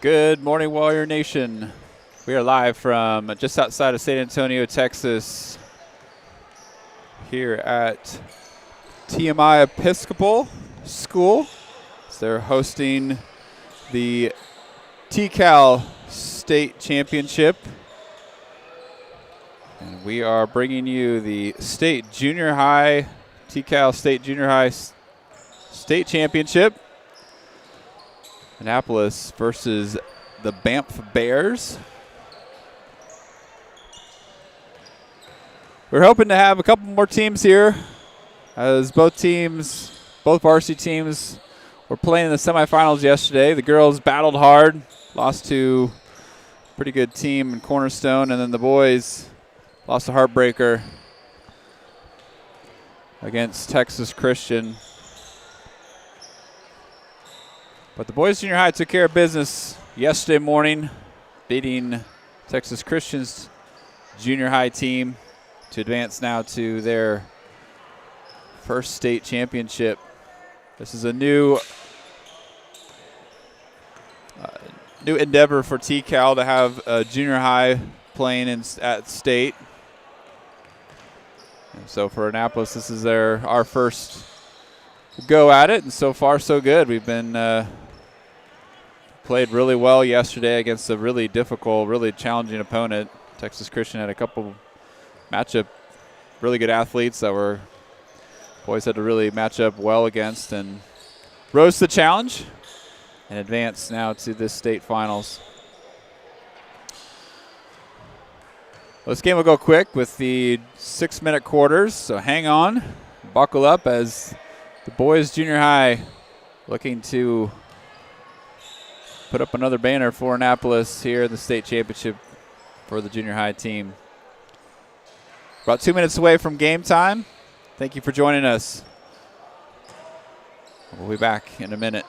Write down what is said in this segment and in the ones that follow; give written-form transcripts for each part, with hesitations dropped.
Good morning, Warrior Nation. We are live from just outside of San Antonio, Texas, here at TMI Episcopal School. So they're hosting the TCAL State Championship. And we are bringing you the State Junior High, TCAL State Junior High State Championship. Annapolis versus the Banff Bears. We're hoping to have a couple more teams here, as both varsity teams were playing in the semifinals yesterday. The girls battled hard, lost to a pretty good team in Cornerstone, and then the boys lost a heartbreaker against Texas Christian. But the boys junior high took care of business yesterday morning, beating Texas Christian's junior high team to advance now to their first state championship. This is a new endeavor for TCAL to have a junior high playing at state. And so for Annapolis, this is our first go at it, and so far so good. We've been played really well yesterday against a really difficult, really challenging opponent. Texas Christian had a couple matchup, really good athletes that boys had to really match up well against, and rose to the challenge and advanced now to this state finals. Well, this game will go quick with the 6-minute quarters, so hang on, buckle up as the boys junior high looking to put up another banner for Annapolis here in the state championship for the junior high team. About 2 minutes away from game time. Thank you for joining us. We'll be back in a minute.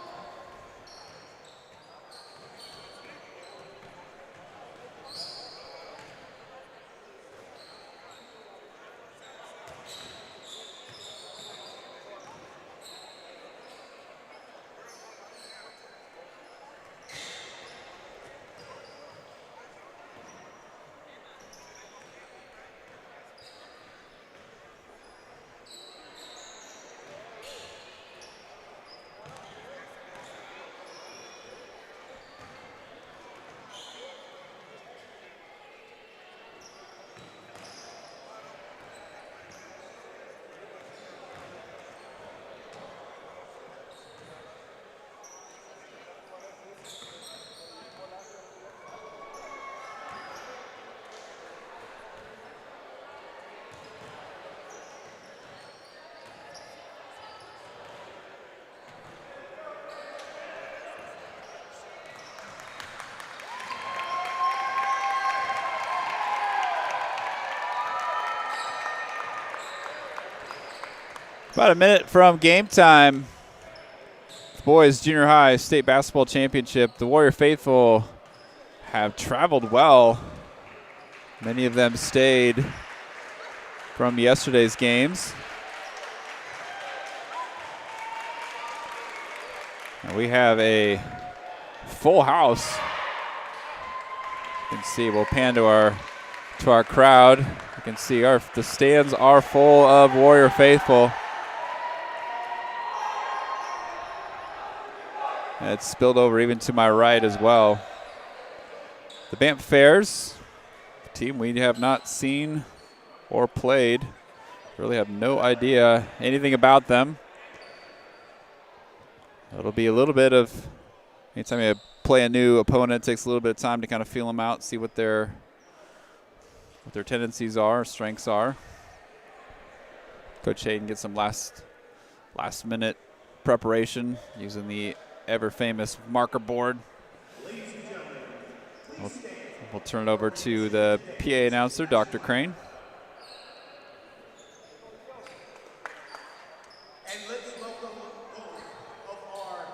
About a minute from game time. The boys junior high state basketball championship. The Warrior faithful have traveled well. Many of them stayed from yesterday's games. And we have a full house. You can see, we'll pan to our crowd. You can see the stands are full of Warrior faithful. And it's spilled over even to my right as well. The Banff Bears, a team we have not seen or played. Really have no idea anything about them. It'll be a little bit of, anytime you play a new opponent, it takes a little bit of time to kind of feel them out, see what their tendencies are, strengths are. Coach Hayden gets some last minute preparation using the ever famous marker board. We'll turn it over to the PA announcer, Dr. Crane. And let's welcome of our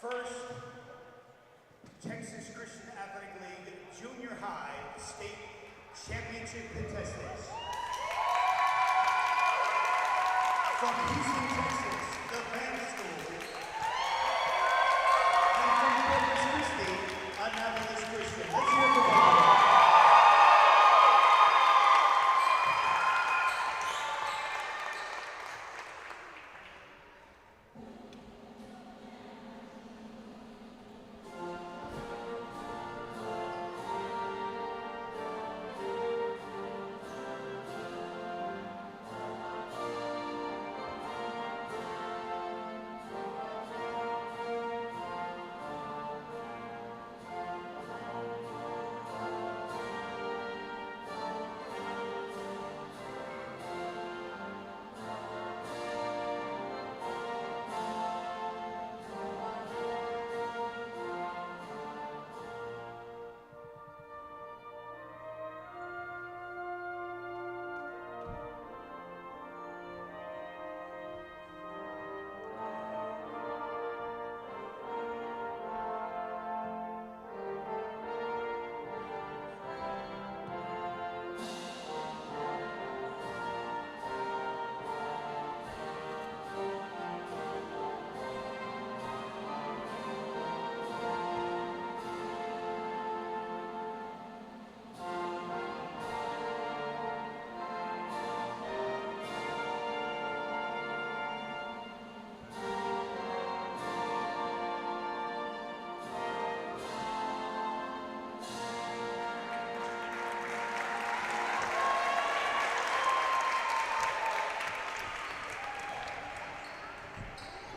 first Texas Christian Athletic League Junior High State Championship contestants. From Houston, Texas, the Banff School. And from Corpus Christi,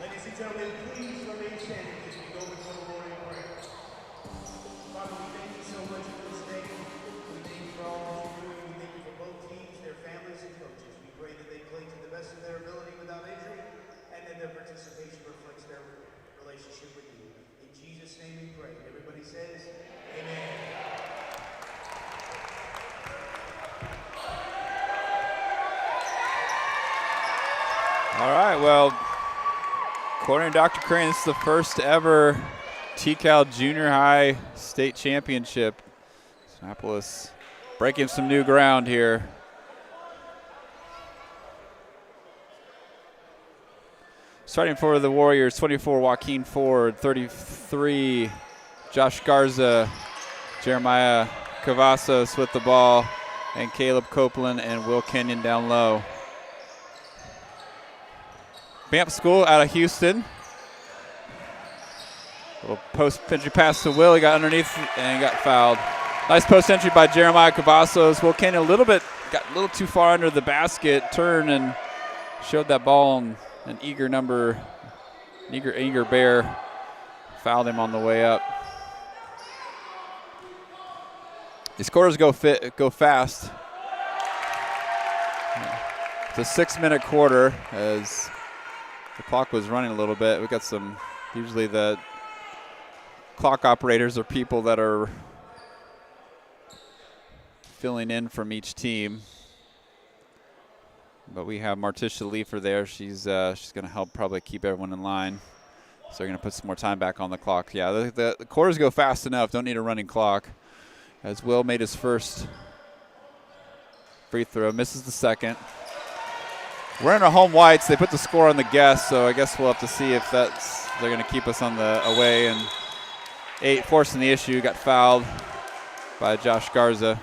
Ladies and gentlemen, please remain standing as we go before the Lord in prayer. Father, we thank you so much for this day. We thank you for all that you're doing. We thank you for both teams, their families, and coaches. We pray that they play to the best of their ability without injury, and that their participation reflects their relationship with you. In Jesus' name we pray. Everybody says, amen. All right, well, according to Dr. Crane, this is the first ever TCAL Junior High State Championship. Annapolis breaking some new ground here. Starting for the Warriors, 24, Joaquin Ford, 33, Josh Garza, Jeremiah Cavazos with the ball, and Caleb Copeland and Will Kenyon down low. Banff School out of Houston. Little post entry pass to Will. He got underneath and got fouled. Nice post entry by Jeremiah Cavazos. Will Kenyon got a little too far under the basket, turned and showed that ball, and an eager bear fouled him on the way up. These quarters go fast. It's a 6-minute quarter as the clock was running a little bit. We got usually the clock operators are people that are filling in from each team. But we have Martisha Leifer there. She's going to help probably keep everyone in line. So we're going to put some more time back on the clock. Yeah, the quarters go fast enough. Don't need a running clock. As Will made his first free throw, misses the second. We're in our home whites. They put the score on the guest, so I guess we'll have to see if they're going to keep us on the away. And 8 forcing the issue, got fouled by Josh Garza.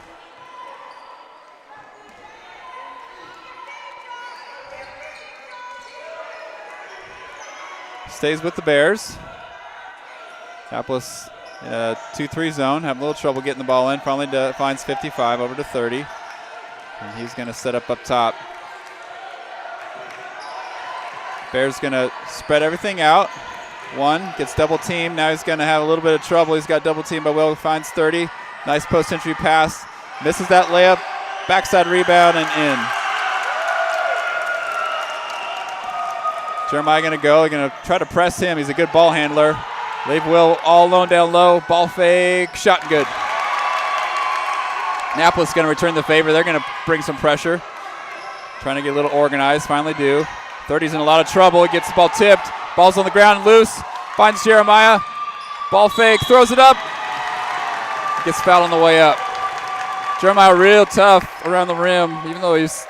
Stays with the Bears. Annapolis in a 2-3 zone, having a little trouble getting the ball in. Finally finds 55 over to 30. And he's going to set up top. Bears going to spread everything out. One gets double teamed. Now he's going to have a little bit of trouble. He's got double teamed by Will. Finds 30. Nice post entry pass. Misses that layup. Backside rebound and in. Jeremiah going to go. Going to try to press him. He's a good ball handler. Leave Will all alone down low. Ball fake. Shot good. Annapolis going to return the favor. They're going to bring some pressure. Trying to get a little organized. Finally do. 30's in a lot of trouble. He gets the ball tipped. Ball's on the ground, loose. Finds Jeremiah. Ball fake, throws it up. Gets fouled on the way up. Jeremiah real tough around the rim, even though he's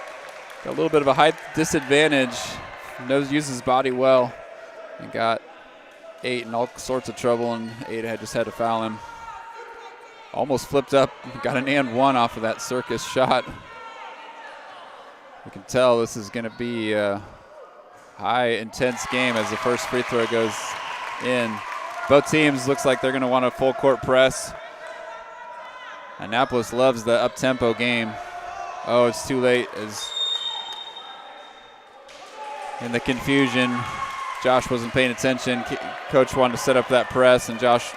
got a little bit of a height disadvantage. Uses his body well. And got 8 in all sorts of trouble, and 8 just had to foul him. Almost flipped up. Got an and one off of that circus shot. You can tell this is going to be a high, intense game as the first free throw goes in. Both teams looks like they're going to want a full court press. Annapolis loves the up-tempo game. Oh, it's too late. As in the confusion, Josh wasn't paying attention. Coach wanted to set up that press, and Josh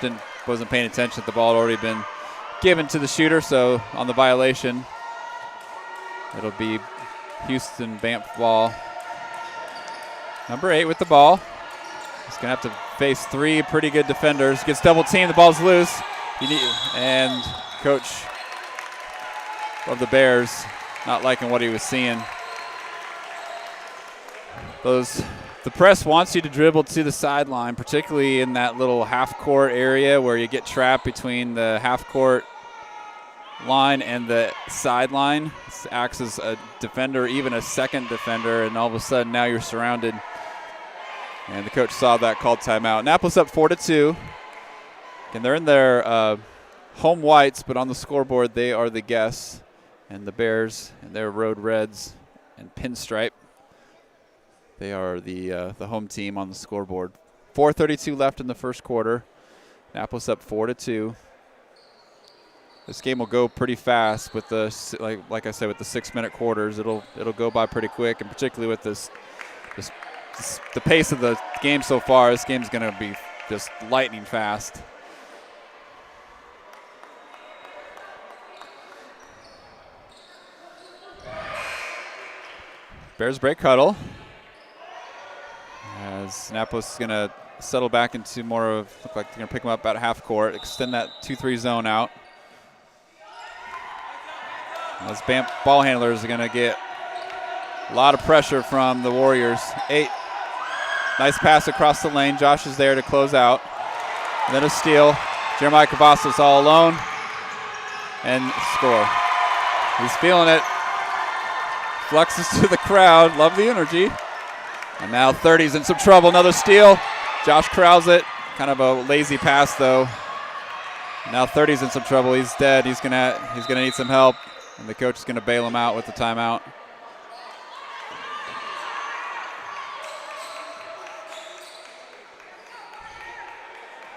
wasn't paying attention. The ball had already been given to the shooter, so on the violation, it'll be Houston Banff ball. Number 8 with the ball. He's going to have to face 3 pretty good defenders. Gets double teamed. The ball's loose. And coach of the Bears not liking what he was seeing. The press wants you to dribble to the sideline, particularly in that little half-court area where you get trapped between the half-court line and the sideline. Acts as a defender, even a second defender, and all of a sudden now you're surrounded. And the coach saw that, called timeout. Annapolis up 4-2. And they're in their home whites, but on the scoreboard they are the guests. And the Bears and their road reds and pinstripe, they are the home team on the scoreboard. 4:32 left in the first quarter. Annapolis up 4-2. This game will go pretty fast with like I said, with the 6-minute quarters. It'll go by pretty quick, and particularly with this the pace of the game so far, this game's going to be just lightning fast. Bears break huddle. As Annapolis is going to settle back into more of, look like they're going to pick them up about half court, extend that 2-3 zone out. As Banff ball handlers are going to get a lot of pressure from the Warriors. 8. Nice pass across the lane. Josh is there to close out. And then a steal. Jeremiah Cavazos all alone. And score. He's feeling it. Flexes to the crowd. Love the energy. And now 30's in some trouble. Another steal. Josh corrals it. Kind of a lazy pass though. Now 30's in some trouble. He's dead. He's gonna need some help. And the coach is gonna bail him out with the timeout.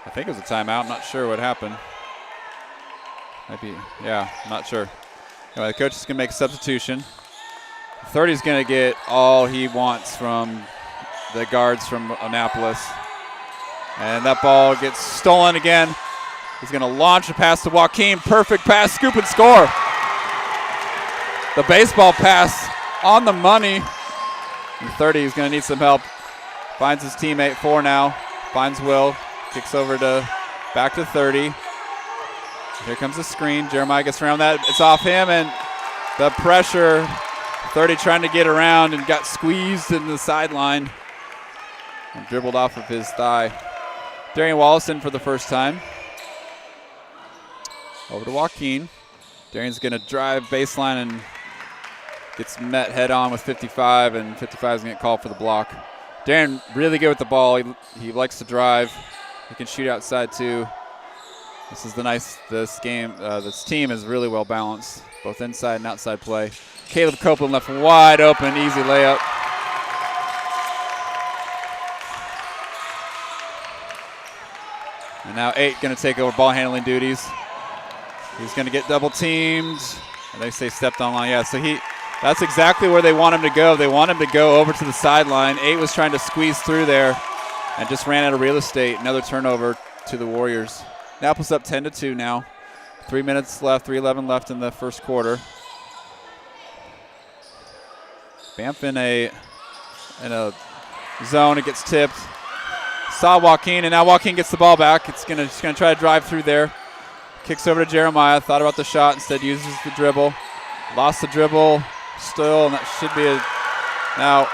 I think it was a timeout. I'm not sure what happened. Maybe, yeah, I'm not sure. Anyway, the coach is going to make a substitution. 30 is going to get all he wants from the guards from Annapolis. And that ball gets stolen again. He's going to launch a pass to Joaquin. Perfect pass, scoop and score. The baseball pass on the money. And 30 is going to need some help. Finds his teammate 4 now. Finds Will. Kicks over to back to 30. Here comes the screen. Jeremiah gets around that. It's off him, and the pressure. 30 trying to get around and got squeezed in the sideline and dribbled off of his thigh. Darian Wallace in for the first time. Over to Joaquin. Darian's going to drive baseline and gets met head on with 55, and 55 is going to get called for the block. Darian really good with the ball. He likes to drive. He can shoot outside too. This team is really well balanced, both inside and outside play. Caleb Copeland left wide open, easy layup. And now 8 going to take over ball handling duties. He's going to get double teamed. And they say stepped on line. Yeah, so that's exactly where they want him to go. They want him to go over to the sideline. 8 was trying to squeeze through there and just ran out of real estate. Another turnover to the Warriors. Annapolis up 10-2 now. 3 minutes left, 3:11 left in the first quarter. Banff in a zone. It gets tipped. Saw Joaquin, and now Joaquin gets the ball back. It's gonna try to drive through there. Kicks over to Jeremiah. Thought about the shot. Instead uses the dribble. Lost the dribble. Still, and that should be now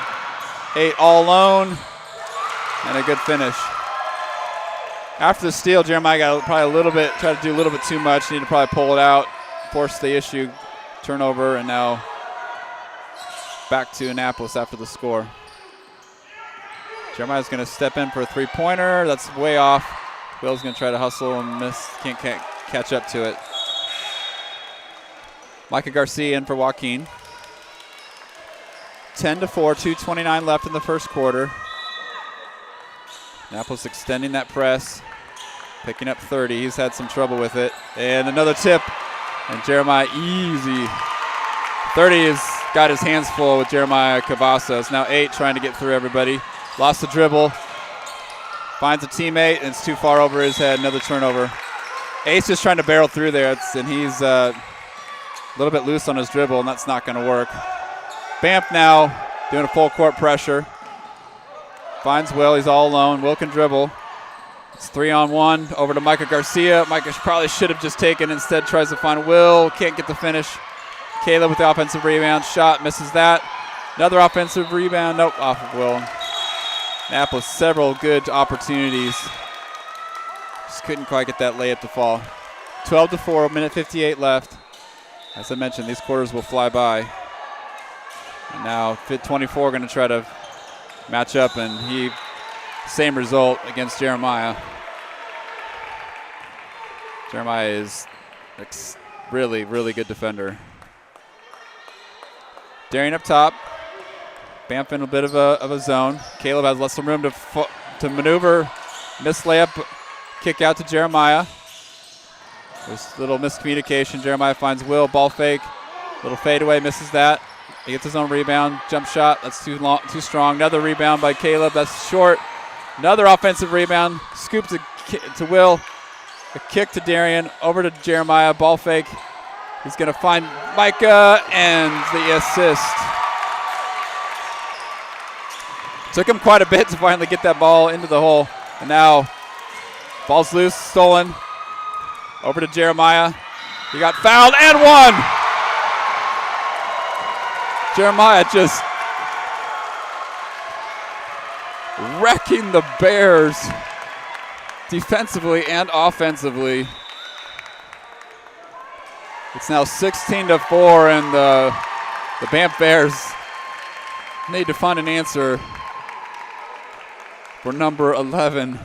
8 all alone. And a good finish. After the steal, Jeremiah got tried to do a little bit too much. Need to probably pull it out, force the issue, turnover, and now back to Annapolis after the score. Jeremiah's going to step in for a three-pointer. That's way off. Will's going to try to hustle and miss. Can't catch up to it. Micah Garcia in for Joaquin. 10-4, 2:29 left in the first quarter. Annapolis extending that press, picking up 30. He's had some trouble with it. And another tip, and Jeremiah easy. 30 has got his hands full with Jeremiah Cavazos. Now 8 trying to get through everybody. Lost the dribble. Finds a teammate, and it's too far over his head. Another turnover. 8's just trying to barrel through there, and he's a little bit loose on his dribble, and that's not going to work. Banff now doing a full court pressure. Finds Will. He's all alone. Will can dribble. It's 3-on-1 over to Micah Garcia. Micah probably should have just taken. Instead tries to find Will. Can't get the finish. Caleb with the offensive rebound. Shot. Misses that. Another offensive rebound. Nope. Off of Will. Annapolis, several good opportunities. Just couldn't quite get that layup to fall. 12-4. Minute 58 left. As I mentioned, these quarters will fly by. And now 24 going to try to match up, and same result against Jeremiah. Jeremiah is really, really good defender. Darian up top. Banff in a bit of a zone. Caleb has less room to maneuver. Missed layup. Kick out to Jeremiah. There's a little miscommunication. Jeremiah finds Will. Ball fake. Little fadeaway. Misses that. He gets his own rebound. Jump shot. That's too long, too strong. Another rebound by Caleb. That's short. Another offensive rebound. Scoop to Will. A kick to Darian. Over to Jeremiah. Ball fake. He's going to find Micah and the assist. Took him quite a bit to finally get that ball into the hole. And now ball's loose, stolen. Over to Jeremiah. He got fouled and won. Jeremiah just wrecking the Bears defensively and offensively. It's now 16-4, and the Banff Bears need to find an answer for number 11,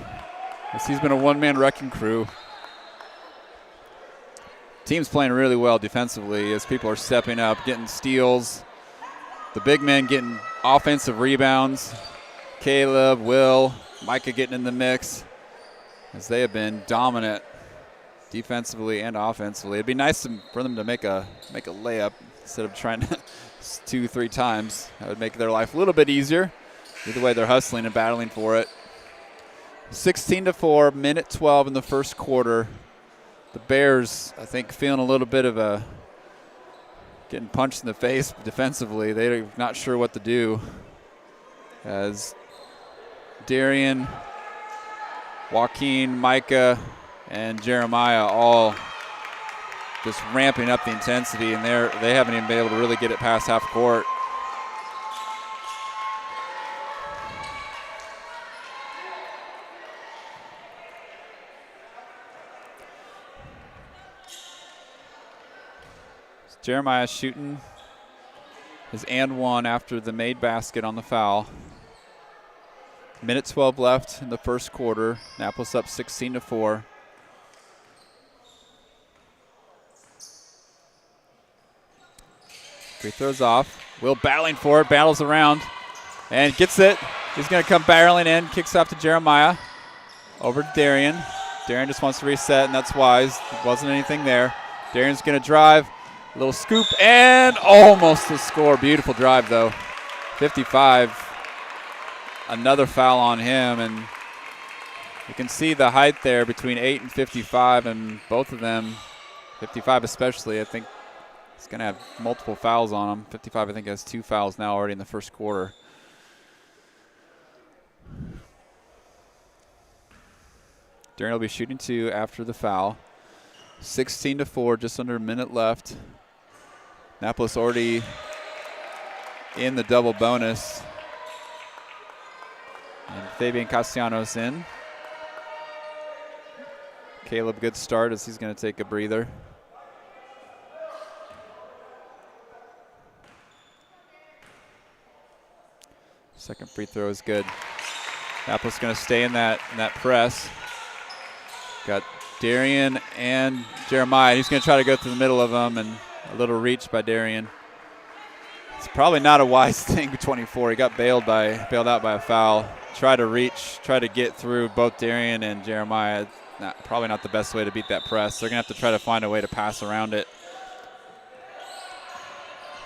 as he's been a one-man wrecking crew. Team's playing really well defensively as people are stepping up, getting steals. The big men getting offensive rebounds. Caleb, Will, Micah getting in the mix, as they have been dominant defensively and offensively. It'd be nice for them to make a layup instead of trying to 2-3 times. That would make their life a little bit easier. Either way, they're hustling and battling for it. 16-4, minute 12 in the first quarter. The Bears, I think, feeling a little bit of getting punched in the face defensively. They're not sure what to do, as Darian, Joaquin, Micah, and Jeremiah all just ramping up the intensity, and they haven't even been able to really get it past half court. Jeremiah shooting his and one after the made basket on the foul. Minute 12 left in the first quarter. Annapolis up 16-4. Free throws off. Will battling for it, battles around, and gets it. He's going to come barreling in, kicks off to Jeremiah. Over to Darian. Darian just wants to reset, and that's wise. Wasn't anything there. Darian's going to drive. A little scoop and almost a score. Beautiful drive, though. 55. Another foul on him, and you can see the height there between 8 and 55, and both of them, 55 especially, I think he's going to have multiple fouls on him. 55, I think, has 2 fouls now already in the first quarter. Darian will be shooting 2 after the foul. 16-4, just under a minute left. Annapolis already in the double bonus. And Fabian Castellanos in. Caleb, good start as he's going to take a breather. Second free throw is good. Annapolis going to stay in that press. Got Darian and Jeremiah. He's going to try to go through the middle of them, and a little reach by Darian. It's probably not a wise thing. 24. He got bailed out by a foul. Try to reach, try to get through both Darian and Jeremiah. Probably not the best way to beat that press. They're going to have to try to find a way to pass around it.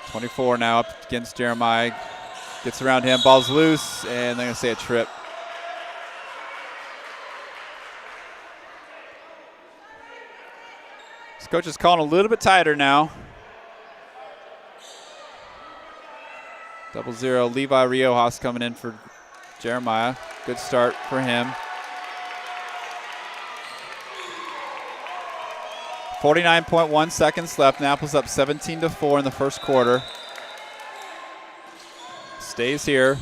24 now up against Jeremiah. Gets around him. Ball's loose, and they're going to say a trip. This coach is calling a little bit tighter now. 0-0. Levi Riojas coming in for Jeremiah. Good start for him. 49.1 seconds left. Annapolis up 17-4 in the first quarter. Stays here.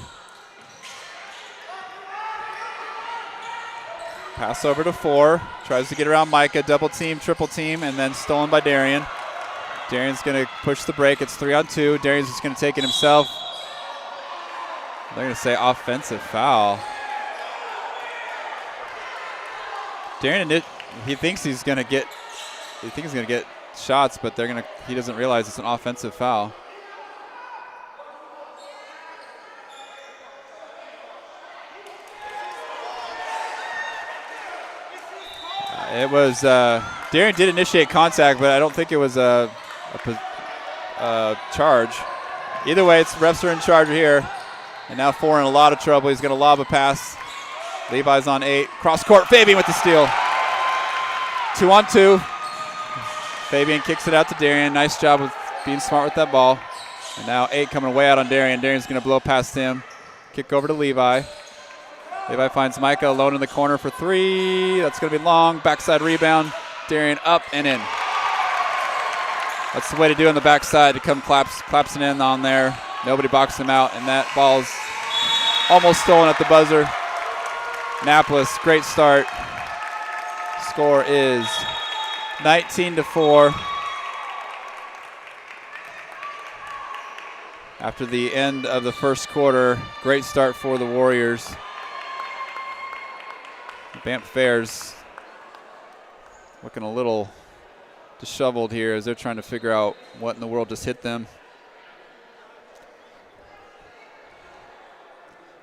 Pass over to 4. Tries to get around Micah. Double team, triple team, and then stolen by Darian. Darian's going to push the break. It's 3-on-2. Darian's just going to take it himself. They're going to say offensive foul. Darian, he thinks he's going to get shots, but he doesn't realize it's an offensive foul. It was Darian did initiate contact, but I don't think it was a charge. Either way, refs are in charge here. And now 4 in a lot of trouble. He's going to lob a pass. Levi's on 8. Cross court, Fabian with the steal. 2-on-2. Fabian kicks it out to Darian. Nice job of being smart with that ball. And now 8 coming way out on Darian. Darian's going to blow past him. Kick over to Levi. Levi finds Micah alone in the corner for 3. That's going to be long. Backside rebound. Darian up and in. That's the way to do it on the backside, to come collapsing in on there. Nobody boxed him out, and that ball's almost stolen at the buzzer. Annapolis, great start. Score is 19-4. After the end of the first quarter, great start for the Warriors. The Banff Bears looking a little disheveled here as they're trying to figure out what in the world just hit them.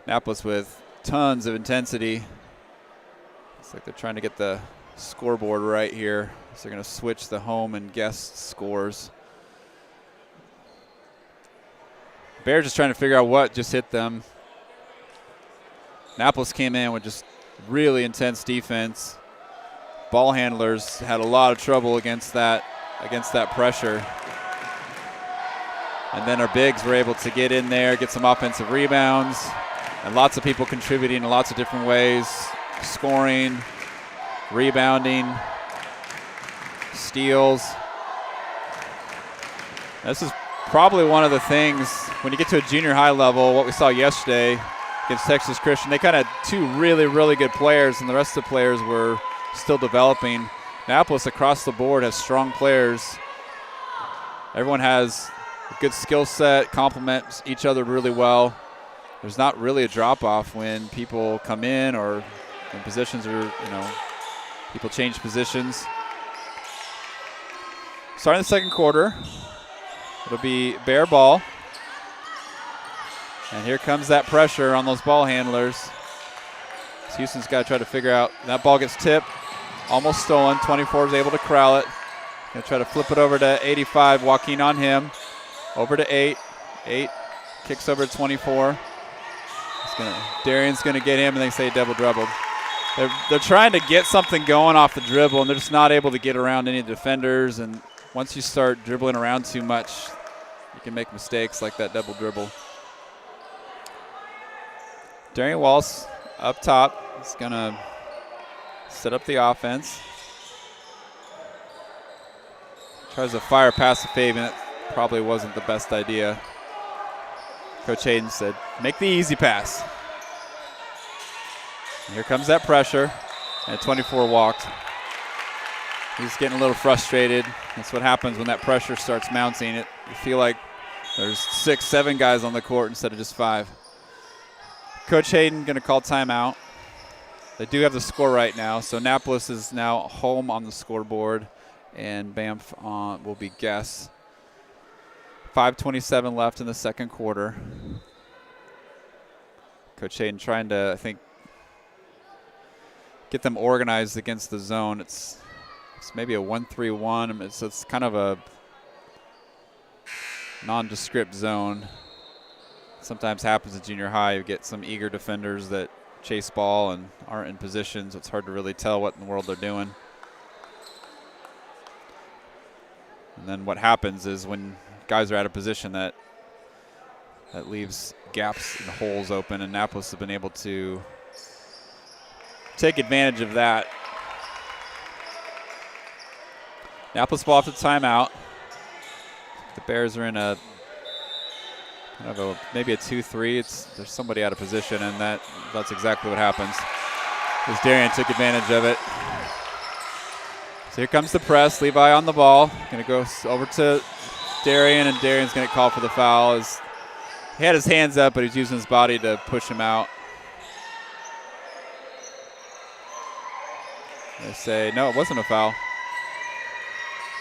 Annapolis with tons of intensity. Looks like they're trying to get the scoreboard right here. So they're going to switch the home and guest scores. Bears just trying to figure out what just hit them. Annapolis came in with just really intense defense. Ball handlers had a lot of trouble against that pressure. And then our bigs were able to get in there, get some offensive rebounds, and lots of people contributing in lots of different ways, scoring, rebounding, steals. This is probably one of the things, when you get to a junior high level, what we saw yesterday against Texas Christian, they kind of had 2 really, really good players, and the rest of the players were still developing. Annapolis across the board has strong players. Everyone has a good skill set, complements each other really well. There's not really a drop-off when people come in or when positions are, people change positions. Starting the second quarter, it'll be Bear ball. And here comes that pressure on those ball handlers. So Houston's got to try to figure out. That ball gets tipped, almost stolen. 24 is able to corral it. Going to try to flip it over to 85. Joaquin on him. Over to 8. 8 kicks over to 24. Darian's going to get him, and they say double dribbled. They're trying to get something going off the dribble, and they're just not able to get around any defenders. And once you start dribbling around too much, you can make mistakes like that double dribble. Darian Walsh up top. He's going to set up the offense. Tries to fire past the Fabian. That probably wasn't the best idea. Coach Hayden said, make the easy pass. And here comes that pressure. And 24 walked. He's getting a little frustrated. That's what happens when that pressure starts mounting. You feel like there's 6, 7 guys on the court instead of just 5. Coach Hayden going to call timeout. They do have the score right now, so Annapolis is now home on the scoreboard, and Banff will be guests. 5:27 left in the second quarter. Coach Hayden trying to, I think, get them organized against the zone. It's maybe a 1-3-1. It's kind of a nondescript zone. Sometimes happens in junior high. You get some eager defenders that chase ball and aren't in positions. It's hard to really tell what in the world they're doing. And then what happens is when guys are out of position, that leaves gaps and holes open, and Annapolis have been able to take advantage of that. Annapolis ball off the timeout. The Bears are in a kind of maybe a 2-3. There's somebody out of position, and that's exactly what happens. As Darian took advantage of it. So here comes the press. Levi on the ball. Going to go over to Darian, and Darian's going to call for the foul. He had his hands up, but he's using his body to push him out. They say, no, it wasn't a foul.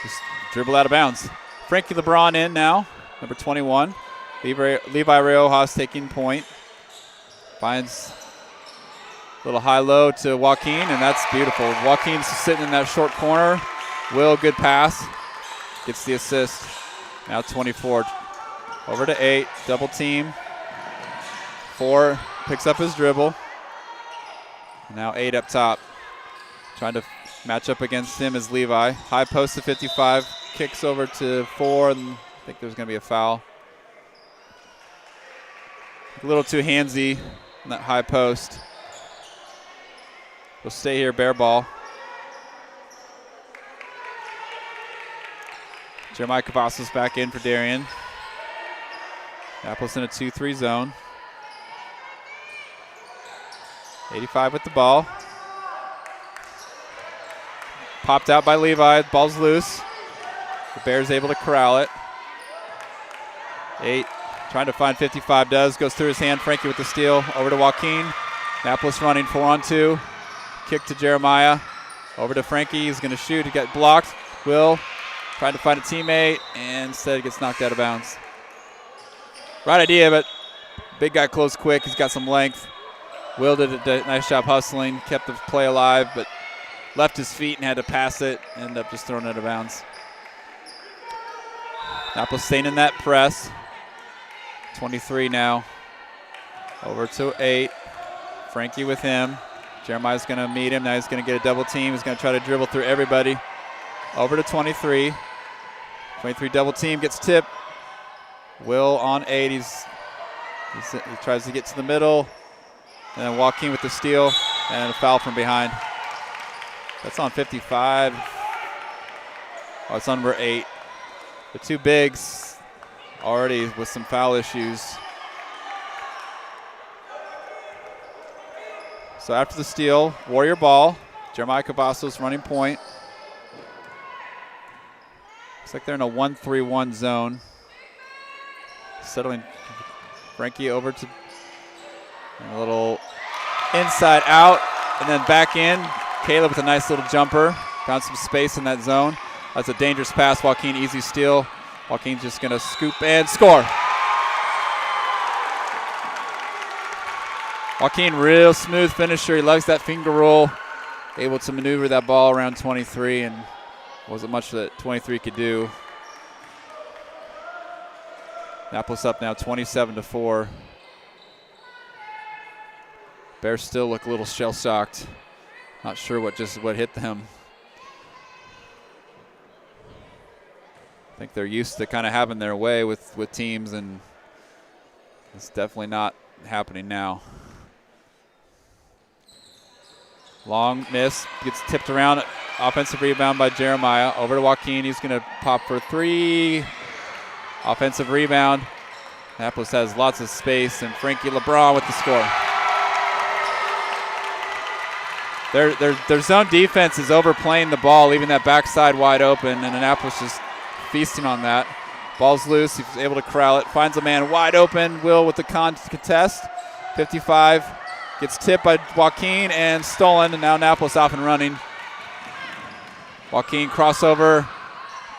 Just dribble out of bounds. Frankie LeBron in now, number 21. Levi Riojas taking point. Finds a little high-low to Joaquin, and that's beautiful. Joaquin's sitting in that short corner. Will, good pass. Gets the assist. Now 24 Over to 8, double team. 4 picks up his dribble. Now 8 up top. Trying to match up against him is Levi. High post to 55, kicks over to 4, and I think there's going to be a foul. A little too handsy on that high post. We'll stay here, bare ball. Jeremiah Cavazos back in for Darian. Apple's in a 2-3 zone. 85 with the ball. Popped out by Levi. Ball's loose. The Bears able to corral it. 8 trying to find 55. Does. Goes through his hand. Frankie with the steal. Over to Joaquin. Annapolis running 4-on-2. Kick to Jeremiah. Over to Frankie. He's going to shoot. He got blocked. Will trying to find a teammate. And instead gets knocked out of bounds. Right idea, but big guy close quick. He's got some length. Will did a nice job hustling. Kept the play alive, but left his feet and had to pass it. Ended up just throwing it out of bounds. Annapolis staying in that press. 23 now. Over to 8. Frankie with him. Jeremiah's going to meet him. Now he's going to get a double team. He's going to try to dribble through everybody. Over to 23. 23 double team. Gets tipped. Will on 8. He tries to get to the middle. And then Joaquin with the steal. And a foul from behind. That's on 55. Oh, it's on number 8. The two bigs already with some foul issues. So after the steal, Warrior ball. Jeremiah Cavazos running point. Looks like they're in a 1-3-1 zone. Settling Frankie over to a little inside out and then back in. Caleb with a nice little jumper. Found some space in that zone. That's a dangerous pass. Joaquin, easy steal. Joaquin's just going to scoop and score. Joaquin, real smooth finisher. He loves that finger roll. Able to maneuver that ball around 23, and wasn't much that 23 could do. Annapolis up now 27-4. Bears still look a little shell-shocked. Not sure what hit them. I think they're used to kind of having their way with teams, and it's definitely not happening now. Long miss, gets tipped around. Offensive rebound by Jeremiah. Over to Joaquin. He's going to pop for 3. Offensive rebound. Annapolis has lots of space, and Frankie LeBron with the score. Their zone defense is overplaying the ball, leaving that backside wide open, and Annapolis just feasting on that. Ball's loose. He's able to corral it. Finds a man wide open. Will with the contest. 55. Gets tipped by Joaquin and stolen, and now Annapolis off and running. Joaquin crossover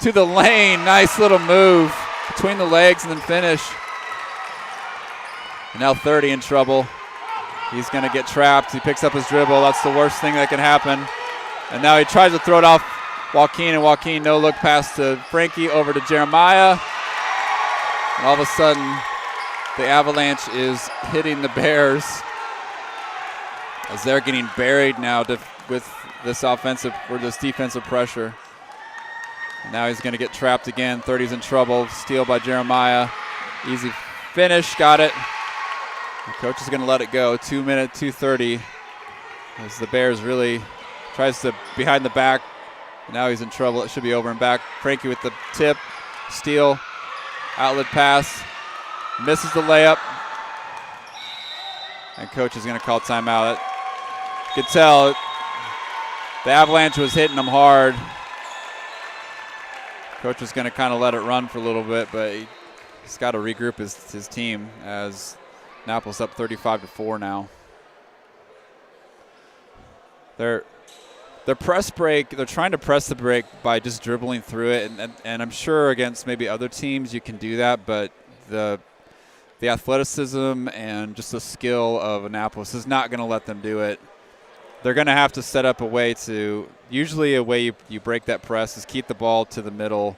to the lane. Nice little move between the legs and then finish. And now 30 in trouble. He's going to get trapped. He picks up his dribble. That's the worst thing that can happen. And now he tries to throw it off Joaquin, and Joaquin no look pass to Frankie over to Jeremiah. And all of a sudden, the Avalanche is hitting the Bears as they're getting buried now with this offensive or this defensive pressure. And now he's going to get trapped again. 30's in trouble. Steal by Jeremiah. Easy finish. Got it. The coach is going to let it go. 2 minute, 2:30. As the Bears really tries to behind the back. Now he's in trouble. It should be over and back. Frankie with the tip. Steal. Outlet pass. Misses the layup. And coach is going to call timeout. You could tell the Avalanche was hitting them hard. Coach was going to kind of let it run for a little bit, but he's got to regroup his team as Annapolis up 35-4 now. Their press break, they're trying to press the break by just dribbling through it, and I'm sure against maybe other teams you can do that, but the athleticism and just the skill of Annapolis is not going to let them do it. They're going to have to set up a way to, usually a way you break that press is keep the ball to the middle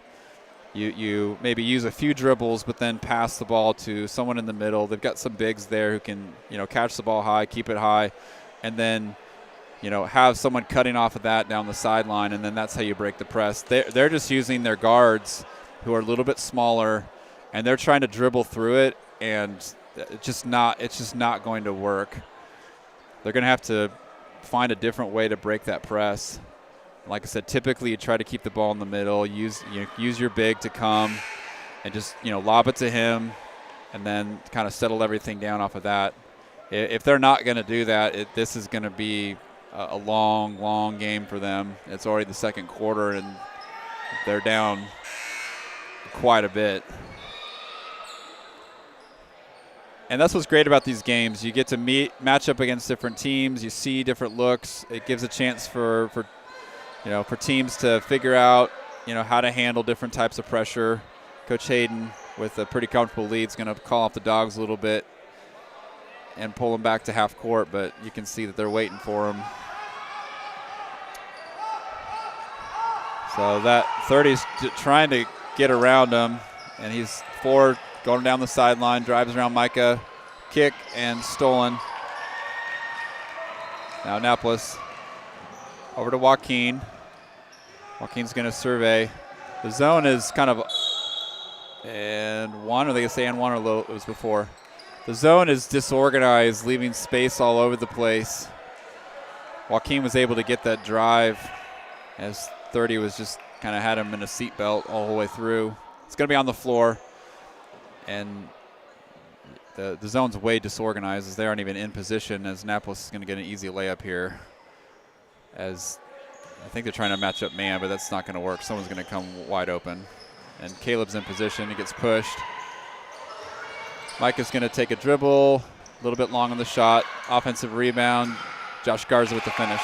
you maybe use a few dribbles, but then pass the ball to someone in the middle. They've got some bigs there who can, catch the ball high, keep it high, and then, have someone cutting off of that down the sideline, and then that's how you break the press. They're just using their guards who are a little bit smaller, and they're trying to dribble through it, and it's just not going to work. They're going to have to find a different way to break that press. Like I said, typically you try to keep the ball in the middle, use your big to come and just, lob it to him and then kind of settle everything down off of that. If they're not going to do that, this is going to be a long, long game for them. It's already the second quarter, and they're down quite a bit. And that's what's great about these games. You get to match up against different teams. You see different looks. It gives a chance for teams to figure out, how to handle different types of pressure. Coach Hayden, with a pretty comfortable lead, is going to call off the dogs a little bit and pull them back to half court, but you can see that they're waiting for him. So that 30's trying to get around him, and he's forward, going down the sideline, drives around Micah, kick, and stolen. Now Annapolis over to Joaquin. Joaquin's going to survey. The zone is kind of and one, or they can say and one, or it was before. The zone is disorganized, leaving space all over the place. Joaquin was able to get that drive as 30 was just kind of had him in a seatbelt all the way through. It's going to be on the floor, and the zone's way disorganized as they aren't even in position, as Annapolis is going to get an easy layup here. As I think they're trying to match up man, but that's not going to work. Someone's going to come wide open. And Caleb's in position. He gets pushed. Micah's going to take a dribble, a little bit long on the shot. Offensive rebound. Josh Garza with the finish.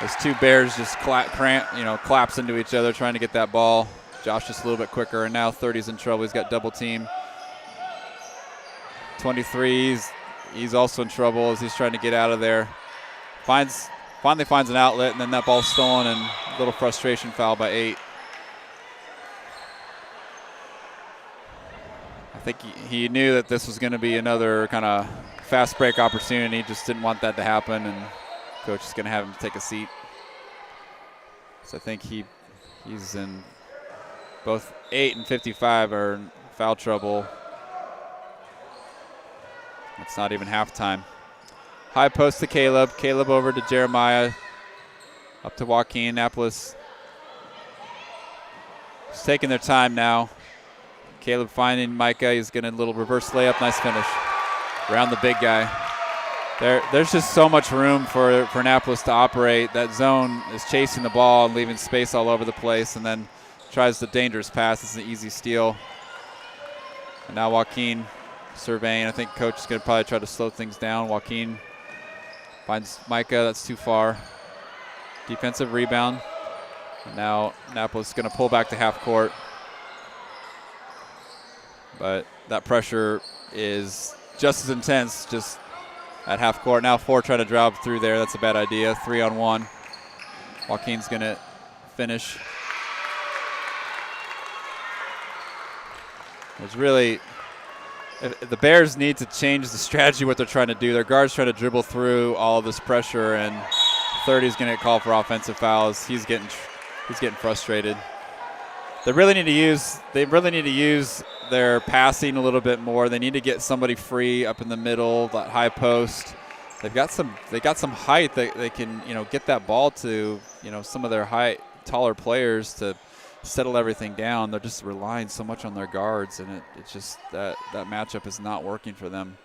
Those two Bears just collapse into each other trying to get that ball. Josh just a little bit quicker, and now 30's in trouble. He's got double team. 23, he's also in trouble as he's trying to get out of there. Finally finds an outlet, and then that ball's stolen, and a little frustration foul by 8. I think he knew that this was going to be another kind of fast break opportunity. Just didn't want that to happen, and coach is going to have him take a seat. So I think he's in both 8 and 55 are in foul trouble. It's not even halftime. High post to Caleb. Caleb over to Jeremiah. Up to Joaquin. Annapolis just taking their time now. Caleb finding Micah. He's getting a little reverse layup. Nice finish. Around the big guy. There's just so much room for Annapolis to operate. That zone is chasing the ball and leaving space all over the place, and then tries the dangerous pass. It's an easy steal. And now Joaquin surveying. I think coach is going to probably try to slow things down. Joaquin finds Micah. That's too far. Defensive rebound. And now Annapolis is going to pull back to half court. But that pressure is just as intense, just at half court. Now 4 trying to drive through there. That's a bad idea. 3-on-1. Joaquin's going to finish. There's really the Bears need to change the strategy, what they're trying to do. Their guards trying to dribble through all of this pressure, and 30 is going to get called for offensive fouls. He's getting frustrated. They really need to use their passing a little bit more. They need to get somebody free up in the middle, that high post. They got some height that they can, get that ball to, some of their taller players to settle everything down. They're just relying so much on their guards, and it's just that matchup is not working for them.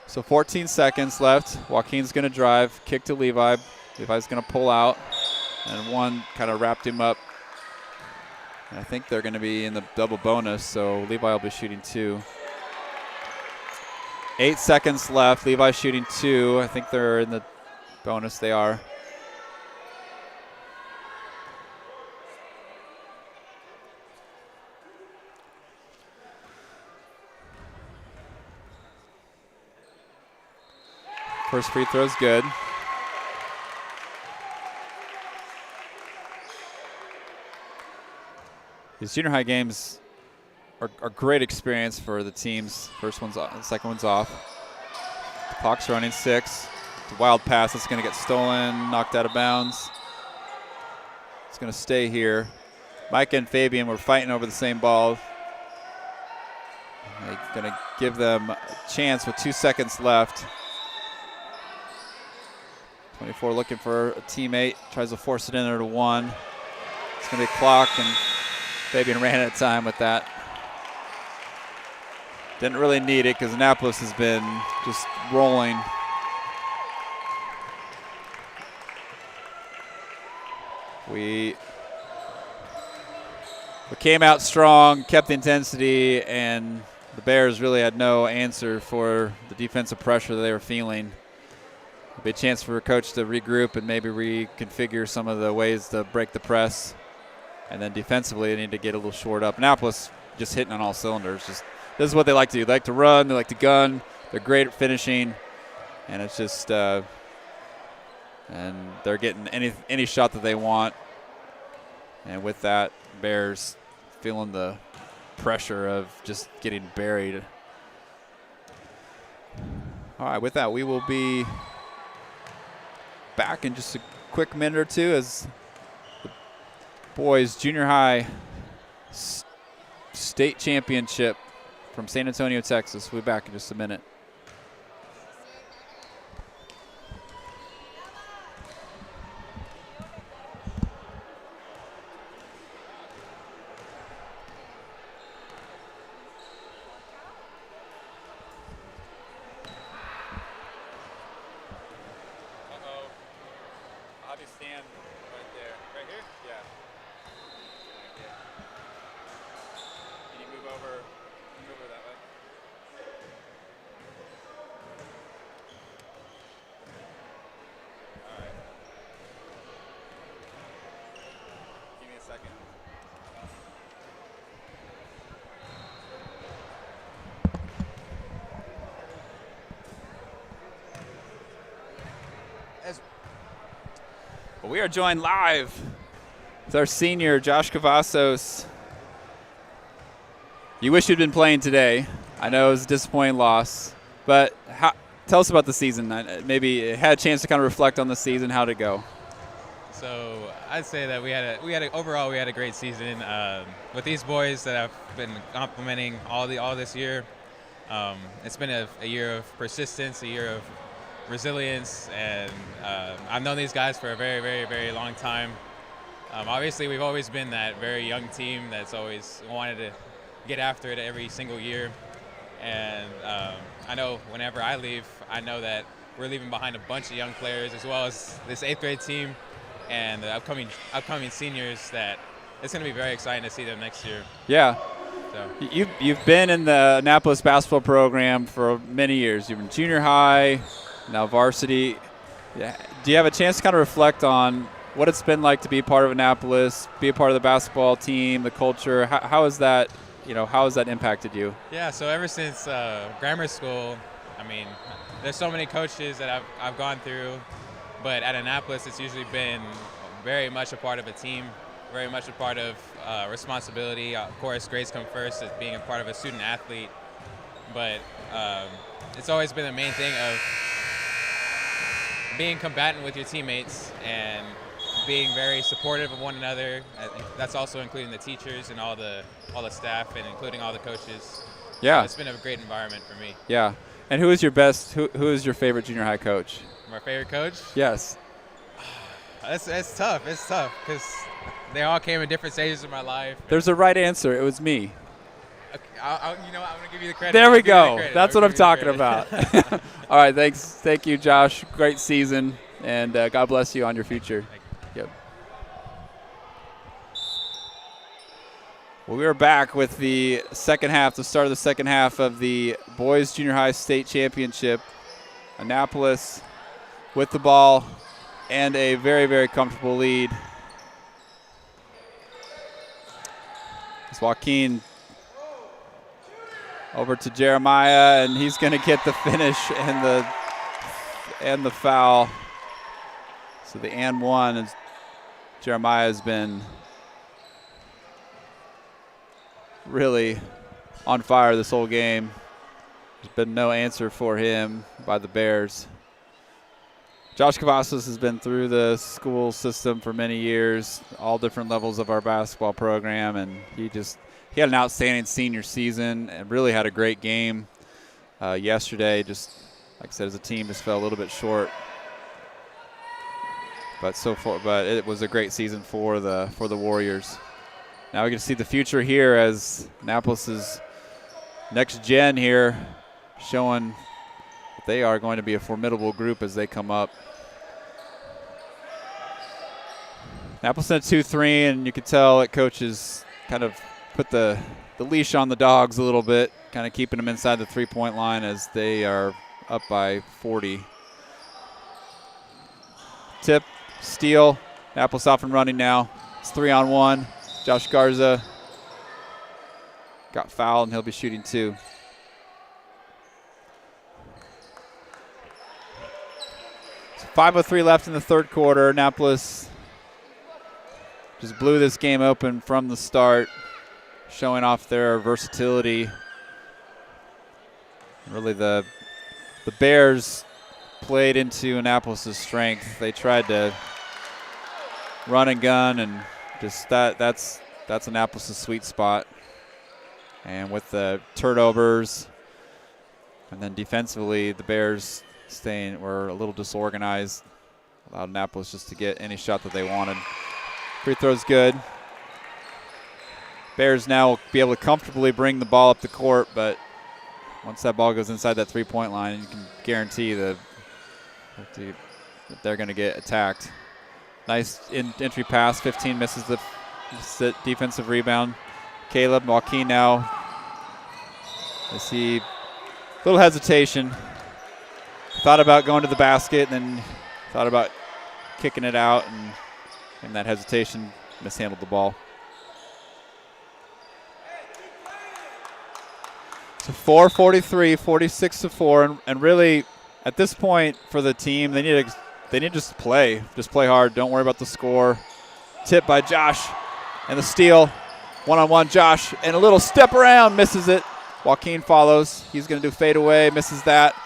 So 14 seconds left. Joaquin's going to drive, kick to Levi. Levi's going to pull out, and one kind of wrapped him up. And I think they're going to be in the double bonus, so Levi will be shooting 2. 8 seconds left. Levi shooting 2. I think they're in the bonus. They are. First free throw's good. These junior high games are great experience for the teams. First one's off, second one's off. The clock's running 6. The wild pass that's going to get stolen, knocked out of bounds. It's going to stay here. Mike and Fabian were fighting over the same ball. They're going to give them a chance with 2 seconds left. 24 looking for a teammate. Tries to force it in there to 1. It's going to be a clock, and Fabian ran out of time with that. Didn't really need it because Annapolis has been just rolling. We came out strong, kept the intensity, and the Bears really had no answer for the defensive pressure that they were feeling. It'll be a chance for a coach to regroup and maybe reconfigure some of the ways to break the press. And then defensively, they need to get a little short up. Annapolis just hitting on all cylinders. This is what they like to do. They like to run. They like to gun. They're great at finishing. And it's just and they're getting any shot that they want. And with that, Bears feeling the pressure of just getting buried. All right, with that, we will be back in just a quick minute or two as the boys junior high state championship from San Antonio, Texas. We'll be back in just a minute. We are joined live with our senior, Josh Cavazos. You wish you'd been playing today. I know it was a disappointing loss, but tell us about the season. Maybe had a chance to kind of reflect on the season. How'd it go? So I'd say that we had a great season with these boys that I've been complimenting all this year. It's been a year of persistence, a year of resilience, and I've known these guys for a very, very, very long time. Obviously, we've always been that very young team that's always wanted to get after it every single year. And I know whenever I leave, I know that we're leaving behind a bunch of young players as well as this 8th grade team and the upcoming seniors that it's going to be very exciting to see them next year. Yeah. So. You've been in the Annapolis basketball program for many years. You've been junior high, now varsity. Do you have a chance to kind of reflect on what it's been like to be part of Annapolis, be a part of the basketball team, the culture? How has that impacted you? Yeah, so ever since grammar school, I mean, there's so many coaches that I've gone through, but at Annapolis it's usually been very much a part of a team, very much a part of responsibility. Of course, grades come first as being a part of a student athlete, but it's always been the main thing of being combatant with your teammates and being very supportive of one another. I think that's also including the teachers and all the staff and including all the coaches. Yeah. So it's been a great environment for me. Yeah. And who is your your favorite junior high coach? My favorite coach? Yes. It's tough. It's tough because they all came in different stages of my life. There's a right answer. It was me. Okay, I'm going to give you the credit. There we go. That's what I'm talking about. All right, thanks. Thank you, Josh. Great season, and God bless you on your future. Yep. Well, we are back with the second half, the start of the second half of the Boys Junior High State Championship. Annapolis with the ball and a very, very comfortable lead. It's Joaquin over to Jeremiah, and he's going to get the finish and the foul. So the and one, is Jeremiah has been really on fire this whole game. There's been no answer for him by the Bears. Josh Cavazos has been through the school system for many years, all different levels of our basketball program, and he had an outstanding senior season and really had a great game yesterday. Just like I said, as a team, just fell a little bit short. But it was a great season for the Warriors. Now we can see the future here as Annapolis's next gen here, showing that they are going to be a formidable group as they come up. Annapolis in a 2-3, and you can tell that coaches kind of put the leash on the dogs a little bit, kind of keeping them inside the three-point line as they are up by 40. Tip, steal, Annapolis off and running now. It's 3-on-1. Josh Garza got fouled, and he'll be shooting 2. So 5:03 left in the third quarter. Annapolis just blew this game open from the start, showing off their versatility. Really, the Bears played into Annapolis' strength. They tried to run and gun, and just that's Annapolis' sweet spot. And with the turnovers, and then defensively, the Bears were a little disorganized, allowed Annapolis just to get any shot that they wanted. Free throw's good. Bears now will be able to comfortably bring the ball up the court, but once that ball goes inside that three-point line, you can guarantee that they're going to get attacked. Nice entry pass. 15 misses the defensive rebound. Caleb Joaquin now. I see a little hesitation. Thought about going to the basket, and then thought about kicking it out, and in that hesitation, mishandled the ball. So 4:43, 46-4, and really at this point for the team, they need to just play hard. Don't worry about the score. Tip by Josh, and the steal, one-on-one Josh, and a little step around, misses it. Joaquin follows. He's going to do fade away, misses that.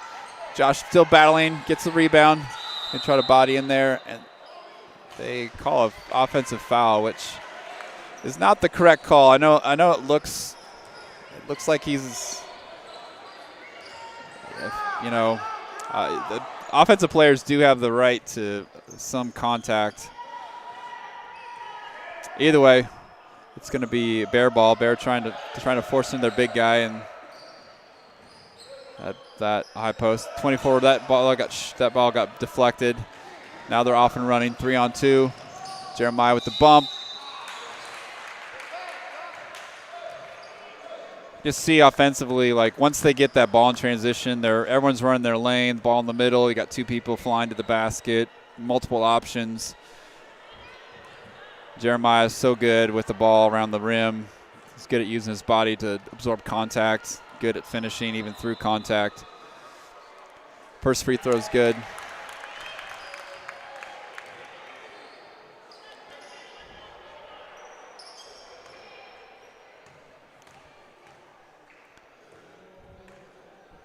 Josh still battling, gets the rebound, and try to body in there, and they call an offensive foul, which is not the correct call. I know it looks like he's, the offensive players do have the right to some contact. Either way, it's going to be a Bear ball. Bear trying to force in their big guy, and that high post 24. That ball got deflected. Now they're off and running. 3-on-2. Jeremiah with the bump. Just see offensively, like once they get that ball in transition, everyone's running their lane, ball in the middle. You got two people flying to the basket, multiple options. Jeremiah is so good with the ball around the rim. He's good at using his body to absorb contact, good at finishing even through contact. First free throw is good.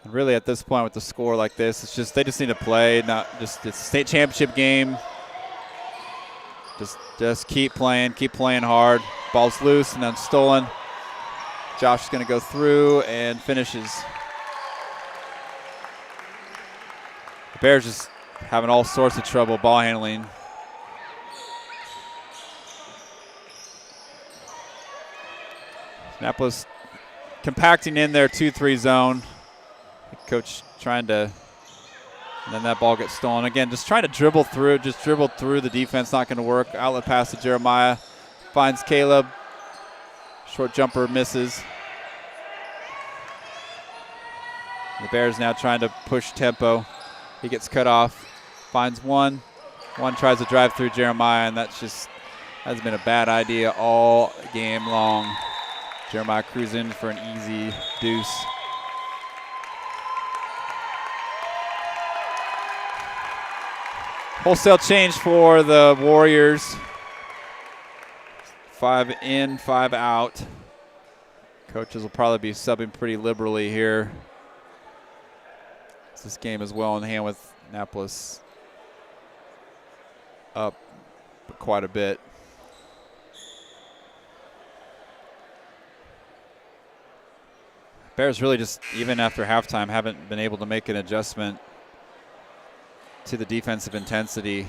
And really at this point with the score like this, they just need to play, it's a state championship game. Just keep playing hard. Ball's loose and then stolen. Josh is going to go through and finishes. The Bears just having all sorts of trouble ball handling. Annapolis compacting in their 2-3 zone. Coach trying to, and then that ball gets stolen. Again, just trying to dribble through the defense, not going to work. Outlet pass to Jeremiah. Finds Caleb. Short jumper misses. The Bears now trying to push tempo. He gets cut off. Finds one. One tries to drive through Jeremiah, and has been a bad idea all game long. Jeremiah cruising for an easy deuce. Wholesale change for the Warriors. 5 in, 5 out. Coaches will probably be subbing pretty liberally here. This game is well in hand with Annapolis up quite a bit. Bears really just, even after halftime, haven't been able to make an adjustment to the defensive intensity.